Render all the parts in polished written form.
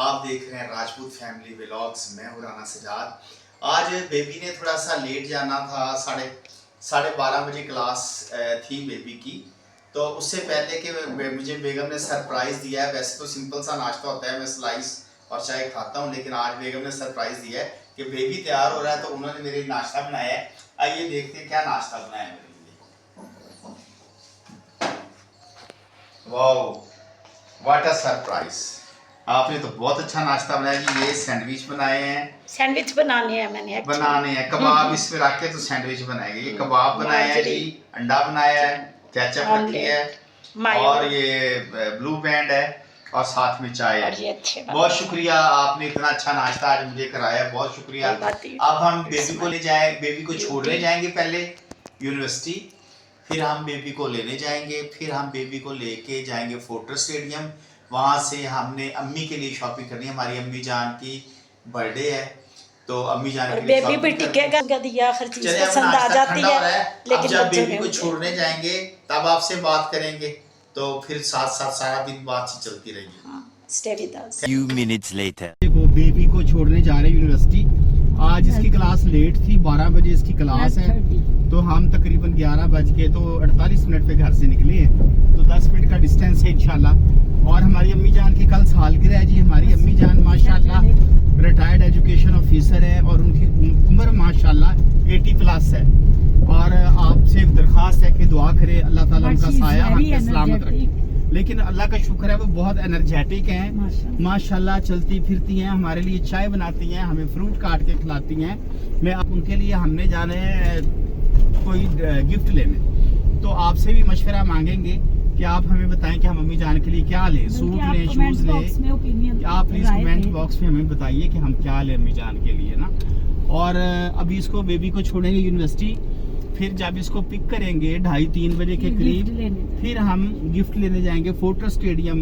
आप देख रहे हैं राजपूत फैमिली व्लॉग्स। मैं हूं राना सजाद। आज बेबी ने थोड़ा सा लेट जाना था, साढ़े 12 बजे क्लास थी बेबी की। तो उससे पहले कि मुझे बेगम ने सरप्राइज़ दिया है। वैसे तो सिंपल सा नाश्ता होता है, मैं स्लाइस और चाय खाता हूँ, लेकिन आज बेगम ने सरप्राइज़ दिया है कि बेबी तैयार हो रहा है तो उन्होंने मेरे लिए नाश्ता बनाया है। आइए देखते हैं क्या नाश्ता बनाया है मेरे लिए। Wow, what a surprise! आपने तो बहुत अच्छा नाश्ता बनाया जी। ये सैंडविच बनाए हैं। सैंडविच बनाने हैं मैंने बनाने हैं कबाब इसमें रख के तो सैंडविच बनाएंगे। ये कबाब बनाया है जी, अंडा बनाया है, केचप रखी है और ये ब्लू बैंड है और साथ में चाय है। बहुत शुक्रिया, आपने इतना अच्छा नाश्ता आज मुझे कराया, बहुत शुक्रिया। अब हम बेबी को छोड़ने जाएंगे पहले यूनिवर्सिटी, फिर हम बेबी को लेने जाएंगे, फिर हम बेबी को लेके जाएंगे फोर्ट्रेस स्टेडियम। वहाँ से हमने अम्मी के लिए शॉपिंग करनी है। हमारी अम्मी जान की बर्थडे है तो अम्मी जान के लिए बेबी भी टिकेगा दिया, हर चीज पसंद आ जाती है। लेकिन जब बेबी को छोड़ने जाएंगे तब आपसे बात करेंगे, तो फिर साथ साथ सारा दिन बातचीत चलती रहेगी। Stay with us. Few minutes later. देखो बेबी को छोड़ने जा रहे हैं यूनिवर्सिटी। आज इसकी क्लास लेट थी, 12 बजे इसकी क्लास है, तो हम तकरीबन 11:48 पे घर से निकले हैं। तो 10 मिनट का डिस्टेंस है इंशाल्लाह। और हमारी अम्मी जान की कल सालगिरह है जी। हमारी अम्मी जान माशाल्लाह रिटायर्ड एजुकेशन ऑफिसर है और उनकी उम्र माशाल्लाह 80+ है। और आपसे दरख्वास्त है कि दुआ करें अल्लाह ताला उनका साया हम पे सलामत रखे। लेकिन अल्लाह का शुक्र है वो बहुत एनर्जेटिक हैं माशाल्लाह, चलती फिरती हैं, हमारे लिए चाय बनाती हैं, हमें फ्रूट काट के खिलाती हैं। मैं उनके लिए हमने जाने कोई गिफ्ट लेने, तो आपसे भी मशवरा मांगेंगे कि आप हमें बताएं कि हम मम्मी जान के लिए क्या लें, सूट लें, शूज लें। आप प्लीज कमेंट बॉक्स में हमें बताइए कि हम क्या लें मम्मी जान के लिए ना। और अभी इसको बेबी को छोड़ेंगे यूनिवर्सिटी, फिर जब इसको पिक करेंगे 2:30-3 बजे के करीब, फिर हम गिफ्ट लेने जाएंगे फोर्ट्रेस स्टेडियम।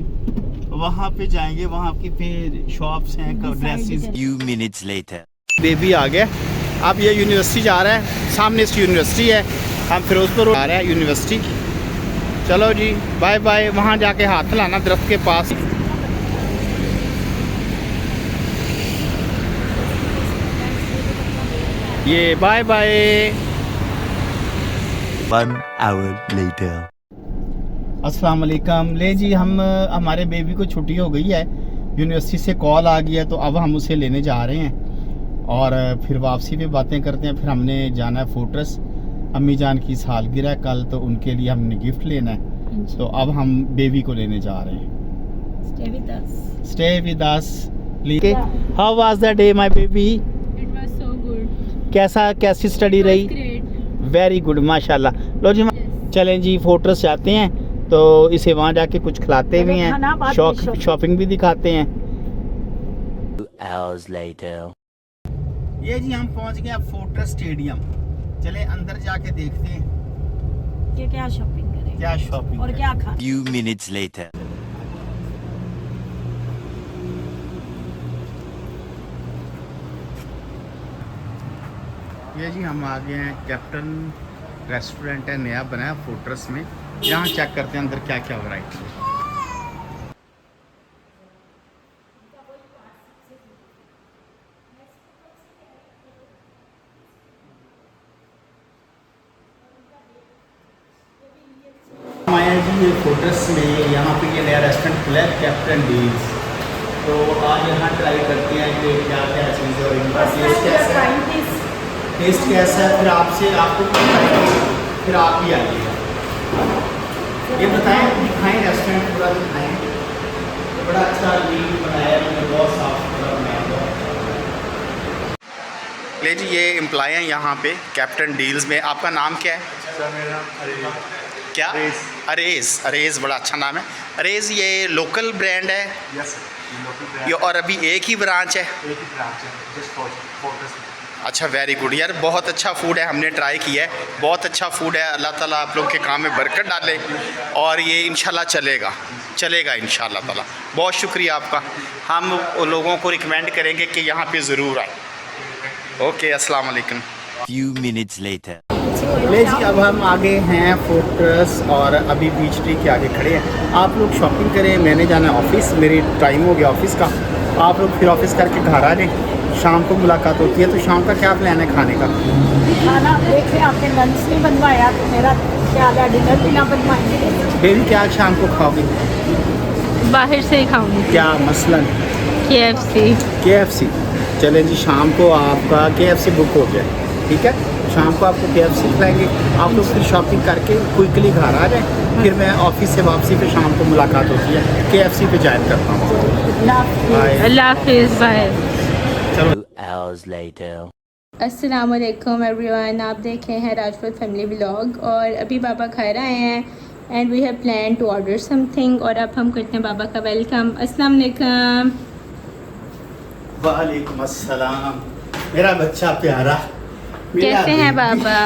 वहाँ पे जाएंगे, वहाँ की फिर शॉप्स हैं, dresses. Few minutes later. Baby आ गया। अब ये यूनिवर्सिटी जा रहा है, सामने से यूनिवर्सिटी है, हम फिरोजपुर आ रहे हैं यूनिवर्सिटी। चलो जी, बाय बाय। वहाँ जाके हाथ लाना दरख्त के पास। ये बाय बाय। 1 hour later. अस्सलाम वालेकुम। ले जी, हम हमारे बेबी को छुट्टी हो गई है, यूनिवर्सिटी से कॉल आ गया, तो अब हम उसे लेने जा रहे हैं और फिर वापसी पे बातें करते हैं। फिर हमने जाना है फोर्ट्रेस, अम्मी जान की सालगिरह कल, तो उनके लिए हमने गिफ्ट लेना है। तो अब हम बेबी को लेने जा रहे हैं। Stay with us. How was the day, my baby? It was so good. कैसी स्टडी रही? Great. वेरी गुड माशाल्लाह। लो जी, चलें जी, फोर्ट्रेस जाते हैं तो इसे वहाँ जाके कुछ खिलाते भी हैं, शॉपिंग भी दिखाते हैं। 2 hours later. ये जी हम पहुँच गए फोर्ट्रेस स्टेडियम। चले अंदर जाके देखते हैं क्या शॉपिंग करें, क्या शॉपिंग और क्या खाना। Few minutes later. ये जी हम आ गए हैं, कैप्टन रेस्टोरेंट है, नया बनाया फोर्ट्रेस में। यहाँ चेक करते हैं अंदर क्या क्या वैरायटी है। आया जी ये फोर्ट्रेस में, यहाँ पे ये नया रेस्टोरेंट खुला है कैप्टन डील्स। तो आज यहाँ ट्राई करते हैं कि क्या क्या चीज़ और इनका टेस्ट कैसा है, फिर आपको फिर आप ही आइएगा। ये बताएं, दिखाएं रेस्टोरेंट पूरा दिखाएं। बड़ा अच्छा नीट बनाया है, बहुत साफ सुथरा बनाया है। ले जी, ये एम्प्लॉय हैं यहाँ पे कैप्टन डील्स में। आपका नाम क्या है? सर मेरा नाम क्या? अरेज, बड़ा अच्छा नाम है अरेज। ये लोकल ब्रांड है? यस सर, ये लोकल ब्रांड। ये और अभी एक ही ब्रांच है? एक ही ब्रांच है, जस्ट फोर्ट्रेस में। अच्छा, वेरी गुड यार, बहुत अच्छा फूड है, हमने ट्राई किया है, बहुत अच्छा फूड है। अल्लाह ताला आप लोग के काम में बरकत डाले और ये इंशाल्लाह चलेगा इंशाल्लाह ताला। बहुत शुक्रिया आपका। हम लोगों को रिकमेंड करेंगे कि यहाँ पे ज़रूर आए। ओके, अस्सलाम वालेकुम। Few minutes later. ले जी, अब हम आगे हैं फोर्ट्रेस और अभी बीच ट्री के आगे खड़े हैं। आप लोग शॉपिंग करें, मैंने जाना है ऑफिस, मेरी टाइम हो गया ऑफिस का। आप लोग फिर ऑफिस करके घर आ जाएं, शाम को मुलाकात होती है। तो शाम का क्या प्लान है खाने का? खाना देखे, आपने लंच नहीं बनवाया तो मेरा ख्याल है डिनर भी ना बनवाएंगे। बेबी क्या शाम को खाओगे? बाहर से ही खाऊंगी। क्या मसलन? KFC। चलें जी, शाम को आपका KFC बुक हो गया, ठीक है। शाम को आपको KFC खिलाएंगे। आप लोग फिर शॉपिंग करके क्विकली घर आ जाएं, फिर मैं ऑफिस से वापसी पे शाम को मुलाकात होती है, KFC पे ज्वाइन करता हूँ। बाय। अल्लाह हाफिज़, बाय। चलो। अस्सलाम वालेकुम एवरीवन, आप देख रहे हैं राजपूत फैमिली व्लॉग और अभी बाबा घर आए हैं and we have plan to order something और अब हम करते हैं बाबा का वेलकम। अस्सलाम वालेकुम। वालेकुम अस्सलाम, मेरा बच्चा प्यारा। कैसे हैं बाबा?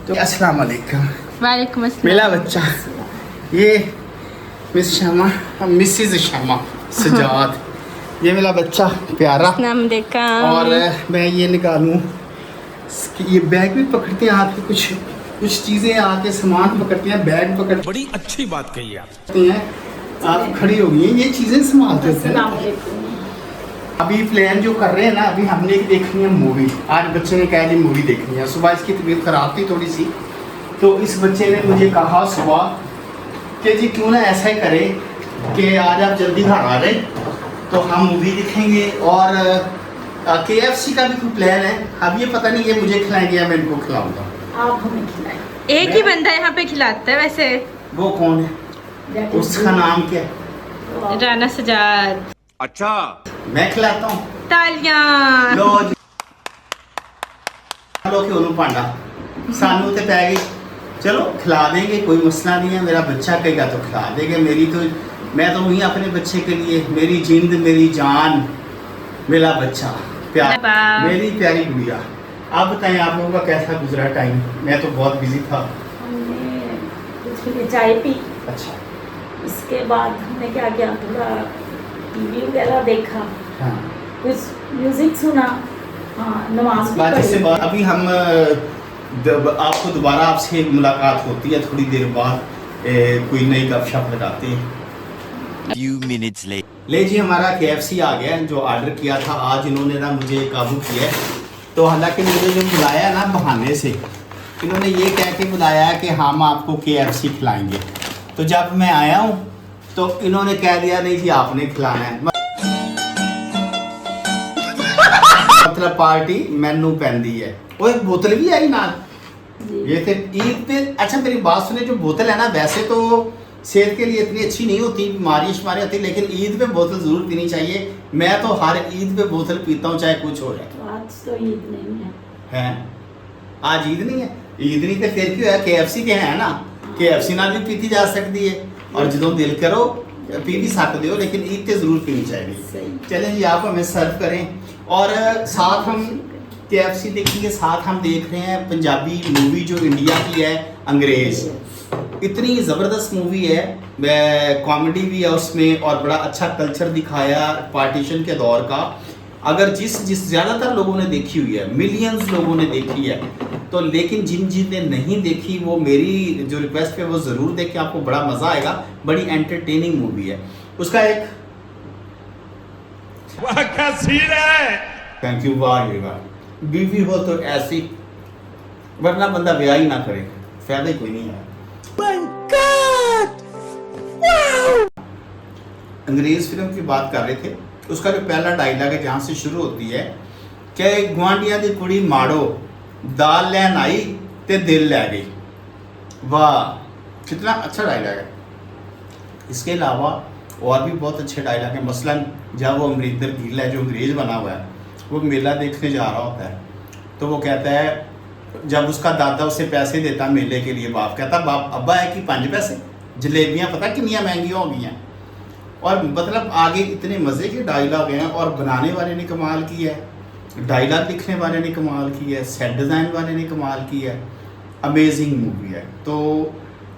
तो अस्सलाम वालेकुम। वालेकुम अस्सलाम। मेरा बच्चा, ये मिसिज शमा सजाद, ये मेरा बच्चा प्यारा। अस्सलाम वालेकुम। और मैं ये निकालूं, ये बैग भी पकड़ते हैं आके, कुछ चीज़ें आके सामान पकड़ते हैं, बैग पकड़ते बड़ी अच्छी बात कही आप। हैं। आप खड़ी हो गई हैं, ये चीज़ें संभालते होते हैं। अभी प्लान जो कर रहे हैं ना, अभी हमने एक देखनी है मूवी। आज बच्चे ने कहा जी मूवी देखनी है। सुबह इसकी तबीयत ख़राब थी थोड़ी सी, तो इस बच्चे ने मुझे कहा सुबह कि जी क्यों ना ऐसा ही करें कि आज आप जल्दी घर आ जाए तो हम मूवी दिखेंगे। और KFC का भी कोई प्लान है। अब ये पता नहीं ये मुझे खिलाएंगे या मैं इनको खिलाऊंगा। आप हमें खिलाएं। एक ही बंदा यहाँ पे खिलाता है वैसे। वो कौन है? उसका नाम क्या है? राना सजाद। अच्छा, मैं खिलाता हूँ। तालियां। लो जी, लो कि उन्होंने पांडा सानू ते पै गई। चलो खिला देंगे, कोई मसला नहीं है। मेरा बच्चा कहेगा तो खिला देंगे। मैं तो वहीं अपने बच्चे के लिए, मेरी जिंद मेरी जान, मेरा बच्चा प्यार, मेरी प्यारी गुड़िया। आप बताएं आप लोगों का कैसा गुजरा टाइम? मैं तो बहुत बिजी था। हमने कुछ लिए चाय पी, अच्छा, इसके बाद हमने क्या किया, थोड़ा टीवी वगैरह देखा, हाँ। कुछ म्यूजिक सुना, हाँ, नमाज भी बात इससे पढ़ी। बात अभी हम आपको दोबारा आपसे मुलाकात होती है थोड़ी देर बाद, कोई नई गपशप लगाते हैं। ले जी, हमारा KFC आ गया है, जो ऑर्डर किया था। आज इन्होंने ना मुझे काबू किया है। तो हालांकि मुझे जो बुलाया ना बहाने से, इन्होंने ये कह के बुलाया कि हम आपको KFC खिलाएंगे। तो जब मैं आया हूँ तो इन्होंने कह दिया नहीं जी आपने खिलाना है। मतलब पार्टी मैनू पैंदी है। वो एक बोतल भी आई ना, ये थे ईद पे। अच्छा मेरी बात सुने, जो बोतल है ना वैसे तो सेहत के लिए इतनी अच्छी नहीं होती, बीमारी शुमारी होती, लेकिन ईद पे बोतल जरूर पीनी चाहिए। मैं तो हर ईद पे बोतल पीता हूँ चाहे कुछ हो जाए। तो आज तो ईद नहीं है। हैं? आज ईद नहीं है? ईद नहीं तो फिर क्यों है? KFC के है ना, KFC ना भी पीती जा सकती है और जो दिल करो पी भी सकते हो, लेकिन ईद पे जरूर पीनी चाहिए। चलें जी, आप हमें सर्व करें और साथ हम KFC देखेंगे, साथ हम देख रहे हैं पंजाबी मूवी जो इंडिया की है, अंग्रेज। इतनी ज़बरदस्त मूवी है, कॉमेडी भी है उसमें और बड़ा अच्छा कल्चर दिखाया पार्टीशन के दौर का। अगर जिस ज़्यादातर लोगों ने देखी हुई है, मिलियंस लोगों ने देखी है, तो लेकिन जिन ने नहीं देखी वो मेरी जो रिक्वेस्ट है वो ज़रूर देखें, आपको बड़ा मज़ा आएगा। बड़ी एंटरटेनिंग मूवी है। उसका एक वाह क्या सीन है। Thank you. वाह बीवी हो तो ऐसी, वरना बंदा ब्याह ही ना करे, फायदा ही कोई नहीं है। अंग्रेज फिल्म की बात कर रहे थे। उसका जो पहला डायलॉग है जहाँ से शुरू होती है कि गुआंढिया दी कुड़ी माड़ो दाल लैन आई ते दिल लै गई। वाह, कितना अच्छा डायलॉग है। इसके अलावा और भी बहुत अच्छे डायलॉग हैं। मसलन जब वो अमरिंदर गिल है जो अंग्रेज बना हुआ है, वो मेला देखने जा रहा होता है, तो वो कहता है, जब उसका दादा उसे पैसे देता मेले के लिए, बाप कहता बाप अब्बा है कि 5 पैसे, जलेबियाँ पता कितनी महंगी हो गई हैं। और मतलब आगे इतने मज़े के डायलॉग हैं और बनाने वाले ने कमाल की है, डायलॉग लिखने वाले ने कमाल की है, सेट डिज़ाइन वाले ने कमाल की है। अमेजिंग मूवी है, तो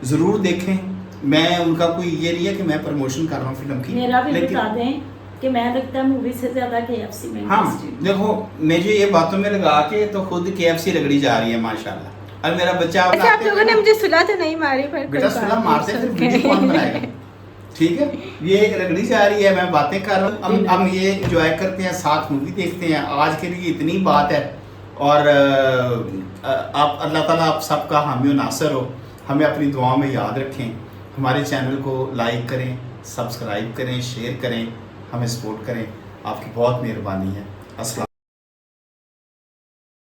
ज़रूर देखें। मैं उनका कोई ये नहीं है कि मैं प्रमोशन कर रहा हूँ फिल्म की, मेरा भी लेकिन बता दें कि मैं लगता है मूवी से ज़्यादा KFC में हाँ इंटरेस्टेड। देखो, मुझे ये बातों में लगा के तो खुद KFC रगड़ी जा रही है माशाल्लाह। और मेरा बच्चा अच्छा, आप लोगों ने मुझे सुला तो नहीं मारी, पर बेटा सुना मारते थे, वीडियो कौन बनाएगा? ठीक है, ये एक रगड़ी से आ रही है, मैं बातें कर रहा हूँ, हम ये एंजॉय करते हैं, साथ मूवी देखते हैं। आज के लिए इतनी बात है। और आप अल्लाह ताला आप सबका हामी और नासर हो, हमें अपनी दुआ में याद रखें। हमारे चैनल को लाइक करें, सब्सक्राइब करें, शेयर करें, हमें सपोर्ट करें। आपकी बहुत मेहरबानी है। अस्सलाम।